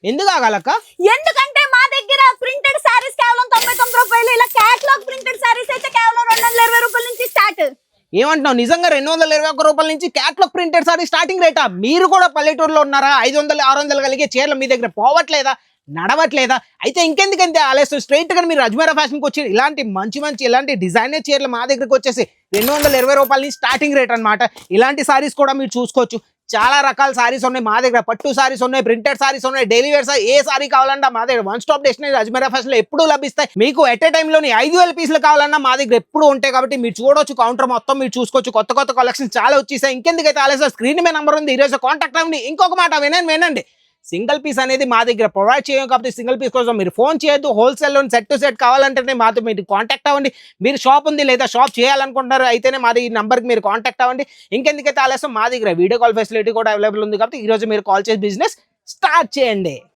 ఎందుకు ఆగాలక్క? ఎందుకంటే మా దగ్గర ప్రింటెడ్ సారీస్ కేవలం 99 రూపాయలు, ఇలా క్యాటలాగ్ ప్రింటెడ్ సారీస్ అయితే కేవలం 220 రూపాయల నుంచి స్టార్ట్. ఏమంటున్నావు? నిజంగా 221 రూపాయల నుంచి క్యాట్లాగ్ ప్రింటెడ్ సారీ స్టార్టింగ్ రేటా? మీరు కూడా పల్లెటూరులో ఉన్నారా? 500 600 కలిగే చీరలు మీ దగ్గర పోవట్లేదా, నడవట్లేదా? అయితే ఇంకెందుకంటే ఆలస్యం, స్ట్రైట్ గా మీరు అజ్మీరా ఫ్యాషన్కి వచ్చి ఇలాంటి మంచి ఇలాంటి డిజైనర్ చీరలు మా దగ్గరకు వచ్చేసి 220 రూపాయల నుంచి స్టార్టింగ్ రేట్ అనమాట. ఇలాంటి సారీస్ కూడా మీరు చూసుకోవచ్చు. చాలా రకాల సారీస్ ఉన్నాయి మా దగ్గర. పట్టు సారీస్ ఉన్నాయి, ప్రింటెడ్ సారీస్ ఉన్నాయి, డైలీ వేర్ సారీ, ఏ సారీ కావాలన్నా మా దగ్గర one stop destination Ajmeera fashion లో ఎప్పుడు లభిస్తాయి. మీకు ఎట్ ఏ టైమ్ లోని 5000 పీసులు కావాలన్నా మా దగ్గర ఎప్పుడు ఉంటాయి. కాబట్టి మీరు చూడొచ్చు, కౌంటర్ మొత్తం మీరు చూసుకోవచ్చు. కొత్త కలెక్షన్ చాలా వచ్చేసాయి. ఇంకెందుకైతే ఆలస్యం, స్క్రీన్ మీద నెంబర్ ఉంది, ఈరోజు కాంటాక్ట్ అవ్వండి. ఇంకొక మాట వినండి, సింగిల్ పీస్ అనేది మా దగ్గర ప్రొవైడ్ చేయం. కాబట్టి సింగిల్ పీస్ కోసం మీరు ఫోన్ చేయొద్దు. హోల్సేల్లో సెట్ టు సెట్ కావాలంటేనే మాతో మీరు కాంటాక్ట్ అవ్వండి. మీరు షాప్ ఉంది లేదా షాప్ చేయాలనుకుంటున్నారు అయితేనే మాది ఈ నెంబర్కి మీరు కాంటాక్ట్ అవ్వండి. ఇంకెందుకైతే ఆలస్యం, మా దగ్గర వీడియో కాల్ ఫెసిలిటీ కూడా అవైలబుల్ ఉంది. కాబట్టి ఈ రోజు మీరు కాల్ చేసి బిజినెస్ స్టార్ట్ చేయండి.